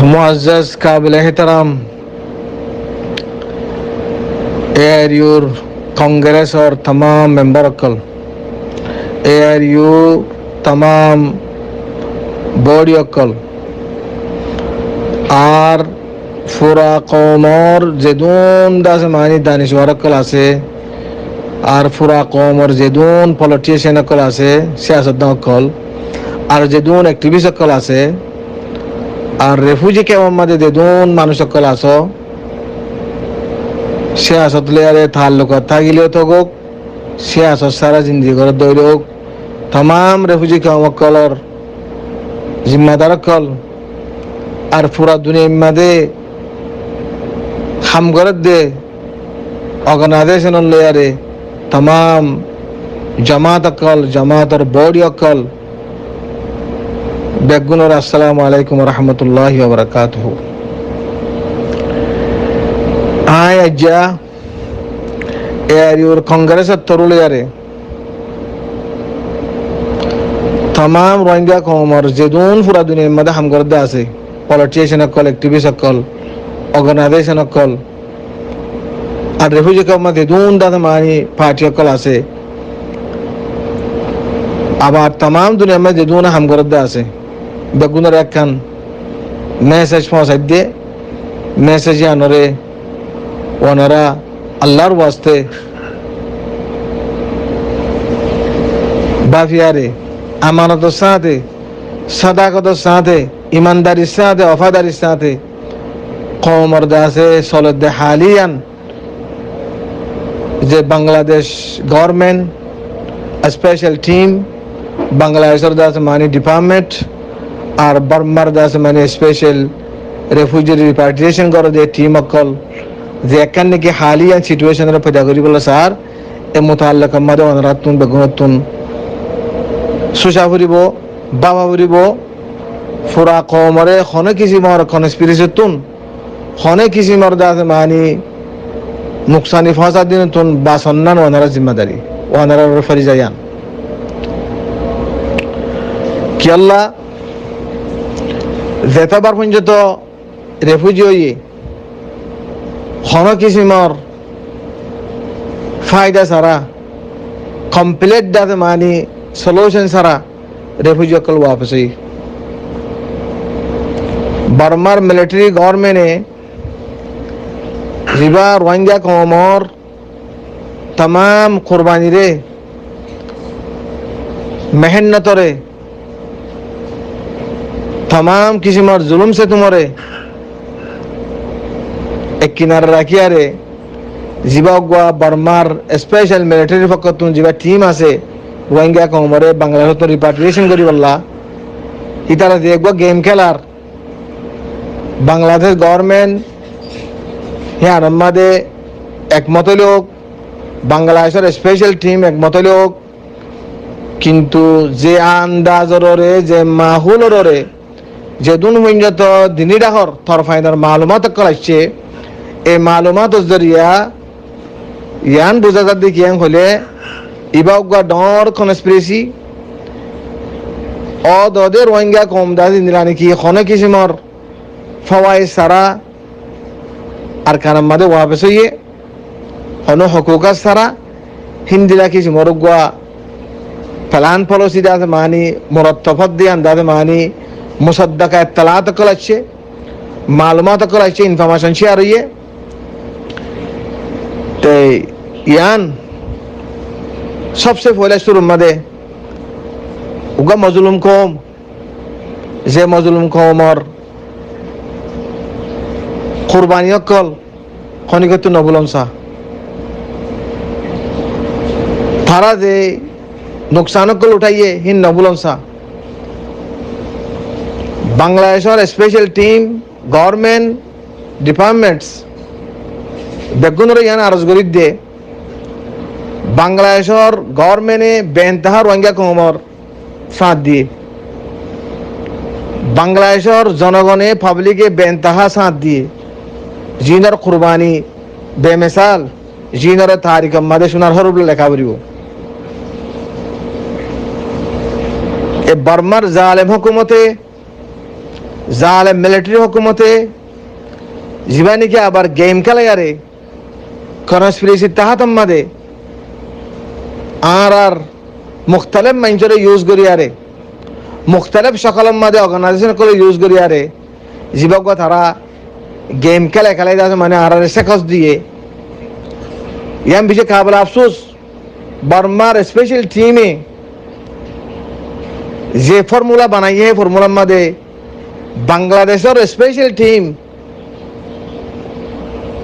मुअज़्ज़ज़ काबिल एहतराम ARU कांग्रेस और तमाम मेंबर कल ARU तमाम बॉडी कल आर फुरा कौमर जेदून दासमानी दानिशवार कल आसे आर फुरा कौमर जेदून पॉलिटिशियन कल आसे सियासतदान कल आर जेदून एक्टिविस्ट कल आसे আর রেফিউজি ক্যাম্পের মধ্যে যেদুন মানুষ সকল আসো সে আসলে আরে তাল্লুক থাকিলেও তো গোক সে আস সারা জিন্দি করে দৌড় হোক तमाम রেফিউজি ক্যাম্পর জিম্মাদার কল আর পুরা দুনিয়ার মধ্যে হাম করে দে অর্গানাইজেশন লেয়ারে तमाम জামাত কল জামাতর বডি কল বেগুনর আসসালামু আলাইকুম রহমতুল্লাহি ওয়া বারাকাতুহু আয় আজ্জা এআরইউর কংগ্রেসের তরুলিয়ারে तमाम রোহিঙ্গা কওমর যেদুন পুরা দুনিয়ার মধ্যে হামগর্দে আছে পলিটিশিয়ান কল অ্যাক্টিভিস্ট কল অর্গানাইজেশন কল আর রেফিউজি কওমর যেদুন দাদা মানি পার্টি কল আছে আবার तमाम দুনিয়ার মধ্যে যেদুন হামগর্দে আছে বেগুনের একখান মেসেজ পৌঁছাই দিয়ে মেসেজ আনরে ওনারা আল্লাহর ওয়াস্তে বাফিয়ারে আমানতের সাথে সাদাকতের সাথে ইমানদারির সাথে ওফাদারির সাথে কওমর দাসে সলদে হালিয়ান যে বাংলাদেশ গভর্নমেন্ট স্পেশাল টিম বাংলাদেশের দাসে মানি ডিপার্টমেন্ট আর বার্মার দাস মানে স্পেশাল রেফিউজি রিপাট্রিয়েশন করে যে টিম অকল যে এখান নাকি হালিয়ান সিচুয়েশনের পয়দা করি বলে স্যার এ মোতাল্লাক আমাদের অনারাতুন বেগুনতুন সুশা ফুরিব বাবা ফুরিব ফুরা কমরে খনে কিসিমর কনস্পিরেসিতুন খনে কিসিমর দাস মানি নুকসানি ফাসাদ দিনতুন বা সন্নান ওনারা জিম্মাদারি ওনারা ফরিজায়ান কি আল্লাহ যেতবার পর্যন্ত রেফিউজি হয়ে কোনো কিসিমর ফায়দা ছাড়া কমপ্লিট দাতে মানি সলিউশন ছাড়া রেফিউজি অকল ওয়াপস হই বার্মার মিলিটারি গভর্নমেন্টে রিবা রোহিঙ্গা কওমর तमाम কুরবানি রে মেহনতরে तमाम किसिमर जुलुम से तुम्हारे एक किनारे रखिया रे जिबा गुआ बर्मार स्पेशल मिलिटारी फकत तुम जिबा टीम आसे रोहिंग्या कौमरे बांग्लादेश तो रिपाट्रिएशन करी बल्ला इतारा देखबो गेम खेलार बांग्लादेश गवर्नमेंट यहाँ नम्मादे एकमत लोग बांग्लादेशर स्पेशल टीम एकमत लोग किंतु जे आंदाजरे जे माहुलरे যেদুন পর্যন্ত দিনী ডাহর তরফাইনার মালুমাত করাচ্ছে এই মালুমাতের জরিয়া ইয়ান বোঝা যার দিকে ইয়ান হলে ইবাউগা ডর কনস্পিরেসি ও দদের রোহিঙ্গা কম দাদি নিলানি কি খনে কিসিমর ফওয়াই সারা আর কানাম মাদে ওয়াপস হইয়ে হনো হকুকা সারা হিন্দিলা কিসিমর গুয়া প্ল্যান পলিসি দাদে মানি মুরত্তফত দিয়ান দাদে মানি मुसद्दका इत्तलात कलाचे मालूमात कलाचे इन्फॉर्मेशन शेयर हुई है ते यान सबसे पहले शुरू मदे उगा मजलूम कौम जे मजलूम कौम और कुर्बानी कल खनिकत नबुलम सा थारा जे नुकसान कल उठाइए हिन नबुलम सा বাংলাদেশের স্পেশাল টিম গভর্নমেন্ট ডিপার্টমেন্টস বেগুনরে ইয়ান আরজ করি দে বাংলাদেশের গভর্নমেন্টে বেনতাহা রোহিঙ্গা কওমর সাথ দিয়ে বাংলাদেশের জনগণে পাবলিকে বেনতাহা সাথ দিয়ে জিনার কুরবানি বেমিসাল জিনরে তারিখ মাদে সোনার হরবলে লেখা করিব এ বর্মার জালেম হুকুমতে জালেম মিলিটারি হুকুমতে জীবানীকে আবার গেম খেলে আরে কনস্পিরেসি তাহাতম মাদে আর মুখতালেব মাইঞ্চরে ইউজ করি আরে মুখতালেব সকলম মাদে অর্গানাইজেশন করে ইউজ করি আরে জীবক তারা গেম খেলে খেলে যাচ্ছে মানে আর সেকস দিয়ে ইয়াম বিশে কাবল আফসোস বর্মার স্পেশাল টিমে যে ফর্মুলা বানাইয়ে ফর্মুলার মাদে বাংলাদেশের স্পেশাল টিম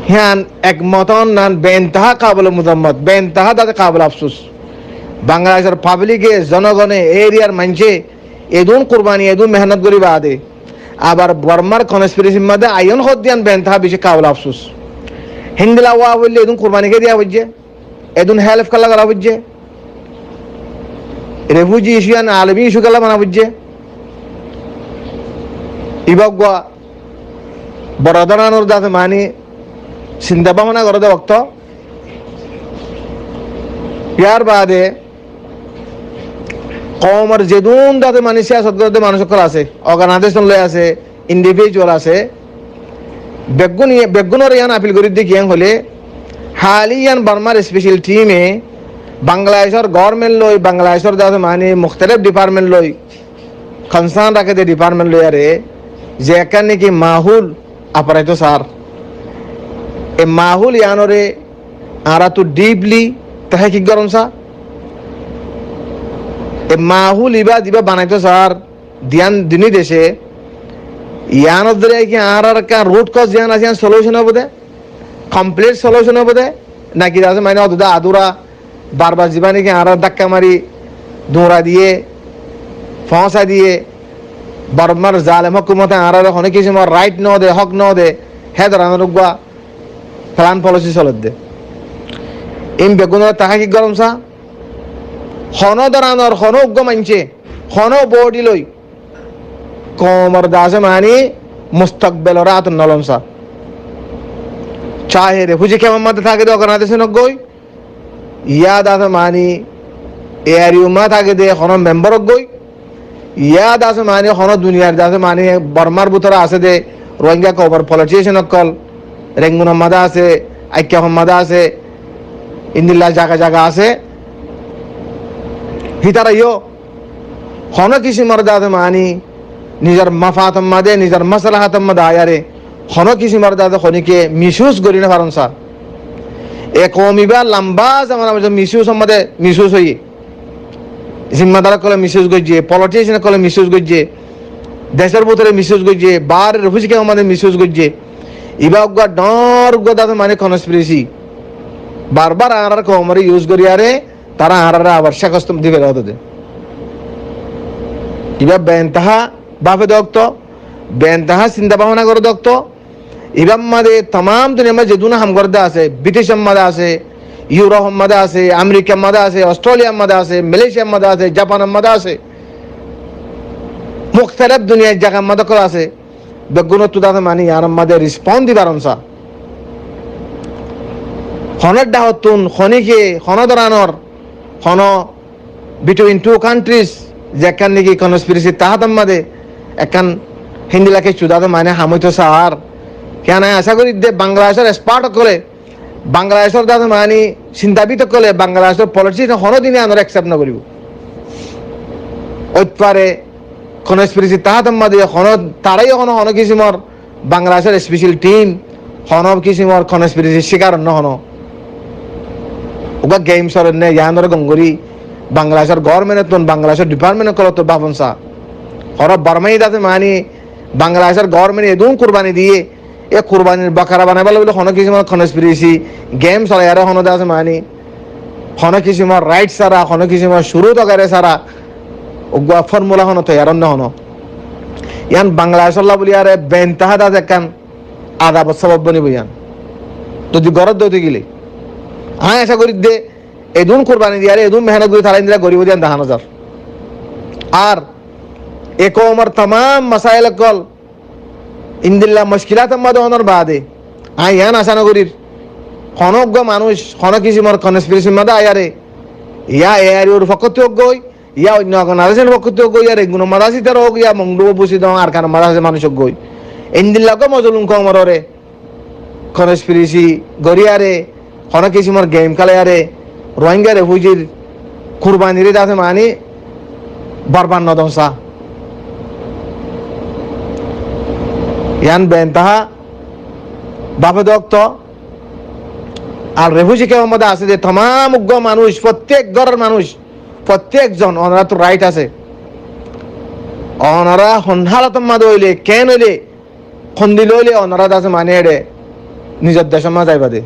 হ্যাঁ একমতন নান বেনতাহা কাবল মুজাম্মত বেনতাহা দাদা কাবল আফসোস বাংলাদেশের পাবলিকে জনগণে এরিয়ার মানছে এদুন কুরবানি এদুন মেহনত করি বাদে আবার বর্মার কনস্পিরেসির মধ্যে আয়ন হদ্দিয়ান বেনতাহা বেশি কাবল আফসোস হিন্দিলা ওয়া বললে এদুন কুরবানিকে দিয়া বুঝছে এদুন হেল্প কালা করা বুঝছে রেফিউজি ইস্যু আন আলমী ইস্যু কালা মানা বুঝছে ইবাগুয়া বড়দানানোর দাতে মানি চিন্তা ভাবনা করে দে বক্ত ইয়ার বাদে কমর যেদুন দাতে মানে সিয়াসত করতে মানুষ সকল আছে অর্গানাইজেশন লয় আছে ইন্ডিভিজুয়াল আছে বেগুনের ইয়ান আপিল করি দেখি হলে হালিয়ান বর্মার স্পেশাল টিমে বাংলাদেশের গভর্নমেন্ট লই বাংলাদেশের দাতে মানে মুখতালিফ ডিপার্টমেন্ট লই কনসার্ন রাখে দে ডিপার্টমেন্ট লই আরে যে এখানে কি মাহুল অপারেট স্যার এ মাহুল ইয়ানরে আরা তো ডিপলি তাহে কি গরম সা এ মাহুল ইবা দিবা বানাইতো স্যার ধ্যান দিনী দেশে ইয়ানোর ধরে কি আর কা রুট কজ ধ্যান আছে সলিউশন হবে দে কমপ্লিট সলিউশন হবে দে নাকি আছে মানে অদা আদুরা বারবার জীবানি কি আর ধাক্কা মারি দৌড়া দিয়ে ফসা দিয়ে বর্মার জালেম হুকুমতে আর অনেক কিছু রাইট ন দে হক ন দে হে ধরানোর প্লান পলিসি চলত দে ইম বেগুনের তাহা কি গরম সা হন ধরানোর হন উগ্র মানছে হন বডি লই কমর দাসে মানি মুস্তকবেল রাত নলম সা চাহে রেফিউজি কেমন মাতে থাকে দে অর্গানাইজেশন গই ইয়া দাসে মানি এয়ারিউমা থাকে দে হন মেম্বার গই ইয়া দাসে মানি হন দুনিয়ার দাসে মানি বর্মার ভিতরে আছে দে রোহিঙ্গা কবর পলিটিশিয়ান কল রেঙ্গুন মাদা আছে আইক্যা মাদা আছে ইন্দিল্লা জায়গা জায়গা আছে হিতারা ইয়ো হন কিছু মর্দাতে মানি নিজের মাফাতম মাদে নিজের মাসলাহাতম মাদে আয়ারে হন কিছু মর্দাতে খনিকে মিসুস করি না পারন স্যার এ কমিবা লম্বা জামানা মিসুস মাদে মিসুস হই জিম্মাদার কলে মিসুস গইছে পলিটিশিয়ান কলে মিসুস গইছে দেশের ভিতরে মিসুস গইছে বার রেফিউজিকে আমাদের মিসুস গইছে ইবাগুয়া ডর দাদা মানে কনস্পিরেসি বারবার আর কমরে ইউজ করি আরে তারা আর আবার শেখস্তম দিবে হতে ইবা বেনতাহা বাপে দক্ত বেনতাহা চিন্তা ভাবনা করে দক্ত ইবাম মাদে तमाम দুনিয়া মধ্যে যেদুনা হামগর্দা আছে ব্রিটিশ মাদে আছে ইউরোপ মাদে আছে আমেরিকা মাদে আছে অস্ট্রেলিয়া মাদে আছে মালয়েশিয়া মাদে আছে জাপান মাদে আছে মুখতালিফ দুনিয়ার জায়গা মাদে করে আছে বেগুনত দাদা মানি আর মাদে রেসপন্স দিবারন সা হনের দাহতুন খনিকে হন ধরানোর হন বিটুইন টু কান্ট্রিজ যেখান নাকি কনস্পিরেসি তাহাতম মাদে একান হিন্দি লাখে চুদাতে মানে হামইতো সার কেন আশা করি দে বাংলাদেশের এক্সপার্ট করে বাংলাদেশের দাদা মানি চিন্তাবিত করলে বাংলাদেশের পলিটিক্স হন দিনে আনার অ্যাকসেপ্ট না করিব ওইপারে কনস্পিরেসি তাহাতম মাদে হন তারাই হন হন কিসিমর বাংলাদেশের স্পেশাল টিম হন কিসিমর কনস্পিরেসি শিকার ন হন ওগা গেম সরেন নে ইয়ানর গঙ্গরি বাংলাদেশের গভর্নমেন্ট বাংলাদেশের ডিপার্টমেন্ট কল তো বাপনসা হর বর্মাই দাতে মানি বাংলাদেশের গভর্নমেন্ট এদুন কুরবানি দিয়ে এ কুরবানির বাকারা বানাইবার বলে হন কিসিমর কনস্পিরেসি গেম চলে আর হন দাতে মানি হন কিসিমর রাইট সারা হন কিসিমর শুরু তো করে সারা ওগা ফর্মুলা হন তো ইয়ারন হন ইয়ান বাংলাদেশের লা বলি আরে বেনতাহা দাতে কান আদা বছর বনিব ইয়ান যদি গরদ দইতে গেলে হ্যাঁ আশা করি দে এদুন কোরবানি দিয়ে এদুন মেহনত করে তারা ইন্দিরা গরিব দিয়ান 10,000 আর এক ওমর तमाम মাসাইল কল ইন্দিল্লা মুশকিলাত মাদে হনর বাদে আই ইয়ান আশা নগরীর হনজ্ঞ মানুষ হন কিসিমর কনস্পিরেসির মধ্যে আয়ারে ইয়া এয়ারিওর পক্ষতে গই ইয়া অন্য অর্গানাইজেশন পক্ষতে গই আর এগুলো মাদাসিতার হোক ইয়া মংডুব বুঝি দাও আর কারণ মাদাসে মানুষ গই ইন্দিল্লাকে মজলুম কমরে কনস্পিরেসি গরিয়ারে হন কিসিমর গেম খেলায়ারে রোহিঙ্গা রেফিউজির কুরবানিরে দাতে মানি বরবান নদংসা ইয়ান বেনতাহা বাপে দক্ত আর রেফিউজি কেমন মধ্যে আছে যে তমাম উগ্র মানুষ প্রত্যেক ঘরের মানুষ প্রত্যেকজন ওনারা তো রাইট আছে ওনারা হনহালত মাদে হইলে কেন হইলে খন্দিল হইলে ওনারা আছে মানে এড়ে নিজের দেশের মা যাইবা দে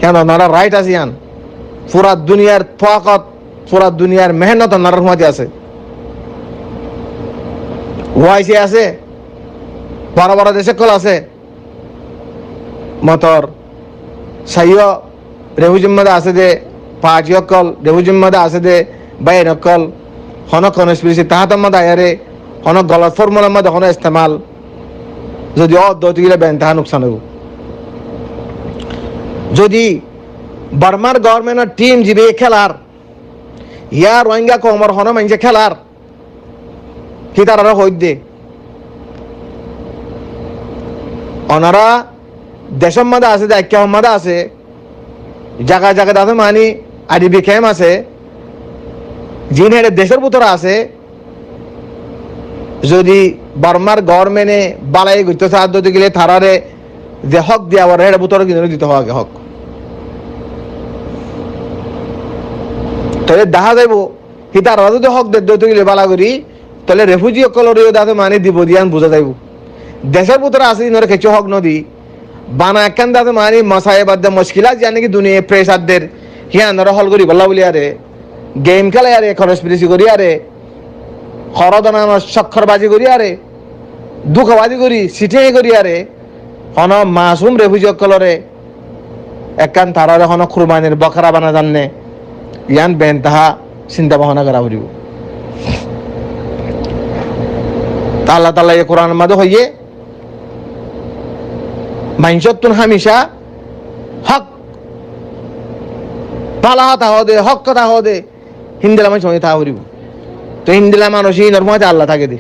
কেন ওনারা রাইট আছে ইয়ান পুরা দুনিয়ার তাকত পুরা দুনিয়ার মেহনত ওনার মাঝে আছে ওয়াইসি আছে বড় বড় দেশে কল আছে মতর সাইয় রেফিউজির মধ্যে আছে যে পার্টি অকল রেফিউজির মধ্যে আছে যে বাইন অকল হন কনস্পিরেসি তাহাতের মধ্যে আয়ারে হন গলত ফর্মুলার মধ্যে হন ইস্তেমাল যদি অদ্যতি গেলে বেন তাহা নুকসান হব যদি বার্মার গভর্নমেন্টের টিম জিবে খেলার ইয়া রোহিঙ্গা কমর হন মাইনছে খেলার কি তারা হইত দে ওনারা দেশের মধ্যে আছে দায়িত্ব মধ্যে আছে জায়গা জায়গা দাদা মানি আইডিবি ক্যাম্প আছে যিনি দেশের ভিতরে আছে যদি বার্মার গভর্নমেন্টে বালাই করতে সাহায্য দিতে গেলে তারারে যে হক দেওয়া এর ভিতরে কিন্তু দিতে হবে হক তাহলে দেখা যাইব কি তারা যদি হক দিতে গেলে বালা করি তাহলে রেফিউজি সকলেরও দাদা মানে দিব দিয়ান বোঝা যাইব দেশের ভিতরে আছে ইনরে কিছু হক নদী বানা একখান দাদা মানে মশাই বাদ মুশকিলাত জানি কি দুনিয়া প্রেসারদের হিয়া নর হল করি বল্লা বলি আরে গেম খেলে আরে কনস্পিরেসি করি আরে হরদনা সক্ষরবাজি করি আরে দুঃখবাজি করি সিটে করি আরে হন মাসুম রেফিউজি সকলরে একখান তারা হন কুরবানির বকরা বানা জাননে ইয়ান বেন তাহা চিন্তা ভাবনা করা হইব আল্লাহ তাআলা এই কোরআনের মধ্যে হইয়ে মাইনসতুন হামেশা হক পালা হতা হদে হক কথা হদে হিন্দিলা মানুষ তা হরিব তো হিন্দিলা মানুষ ইনর মধ্যে আল্লাহ থাকে দে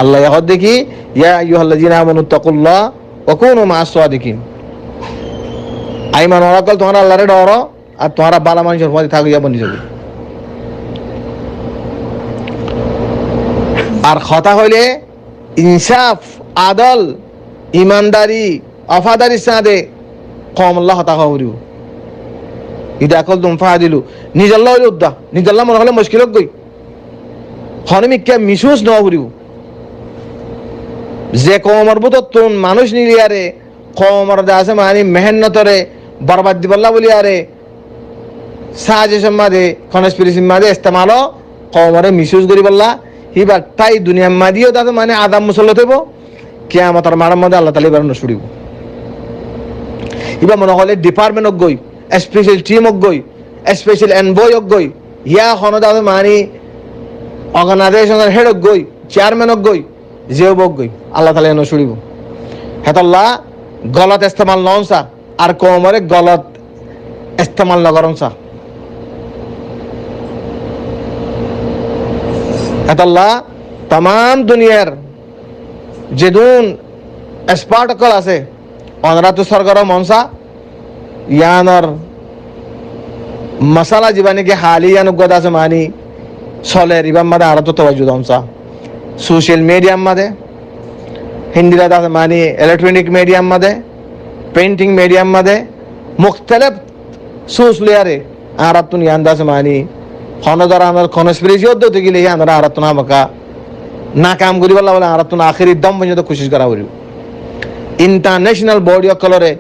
আল্লাহ হদ দেখি ইয়া আইয়ুহাল্লাযিনা আমানু তাকুল্লাহ ওয়া কুনু মা'আস সাদিকিন আই মান ওরাকল তোমরা আল্লাহরে ডরো আর তোমরা ভালো মানুষের মধ্যে থাকিয়া বনি যাবে আর কথা হইলে ইনসাফ আদল ইমানদারি অফাদারি সাথে কম আল্লাহ হতা হরিব ইদা কল তুম ফাদিলু নিজল্লাহ হইল উদ্দা নিজল্লাহ মনে হলে মুশকিল গই হনমিকে মিসুস ন হরিব যে কমর বুত তুন মানুষ নিলিয়ারে কমর দাসে মানি মেহনতরে বরবাদ দিবল্লা বলি আরে সাজেশন মাদে কনস্পিরেসি মাদে ইস্তেমাল কমরে মিসুস করি বললা হিবার তাই দুনিয়া মাদিও দাদা মানে আদাম মুসল্লত হইব কিয়ামতের মারার মধ্যে আল্লাহ তাআলা বারণ শুরিব ইবা মনে হলে ডিপার্টমেন্ট গই স্পেশাল টিম গই স্পেশাল এনভয় গই ইয়া হন দাদা মানে অর্গানাইজেশনের হেড গই চেয়ারম্যান গই যেও গই আল্লাহ তাআলা এনো শুরিব হেতাল্লাহ গলত ইস্তেমাল ননসা আর কোমরে গলত ইস্তেমাল নগরনসা হেতাল্লাহ तमाम দুনিয়ার যেদুন স্পার্টকল আছে ওনারা তো সরগরম মনসা ইয়ানর মশালা জীবানে के हालिया नुगदा से मानी सोले रिबम मदे आरा तो तवज्जो दमसा सोशल मीडिया मदे हिंदी दा से मानी इलेक्ट्रॉनिक मीडिया मदे पेंटिंग मीडिया मदे मुख्तलिफ सोस लेरे आरा तुन यांदा से मानी खनदर आनर कॉन्स्पिरेसी होत तो गिले यानर आरा तुना मका नाकाम करी वाला वाला आरा तुन आखिरी दम पର୍ଯ୍यন্ত कोशिश करा হরিব इंटरनेशनल बॉडी ऑफ कलरे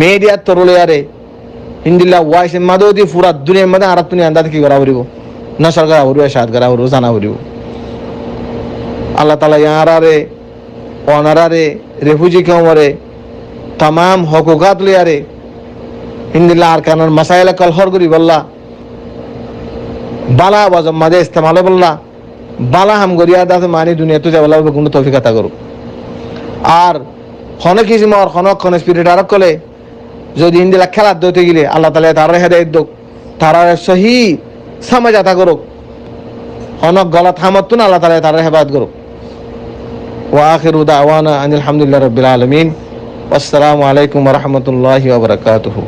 मीडिया तरुले यारे हिंदीला वॉइस मदोदी पूरा दुनिया मध्ये आरा तुन यांदा की करा হরিব नशर करा হরিব शाद करा হরিব জানা হরিব আল্লাহ তাআলা ইয়ারারে ওনারারে রেফিউজি কেমরে तमाम হকুকাত লিয়ারে हिंदीला আরকানের মাসাইল কল হর করি বল্লা बाला वजम मदे इस्तेमाल बोलला बाला हम गरिया दास मानी दुनिया तो जवला गुण तौफीक अता करो और হনে কিসমর হনক স্পিরিট আরক কলে যদি ইন্দিলা খেলার দইতে গেলে আল্লাহ তালা তার হেদায়ত দোক, তারা সহি সমাজ আতা করুক, হনক গলা থামতুন আল্লাহ তালা তার হেফাজত করুক। ওয়া আখিরু দাওয়ানা আনিল হামদুলিল্লাহি রাব্বিল আলামিন। আসসালামু আলাইকুম ওয়া রাহমাতুল্লাহি ওয়া বারাকাতুহু।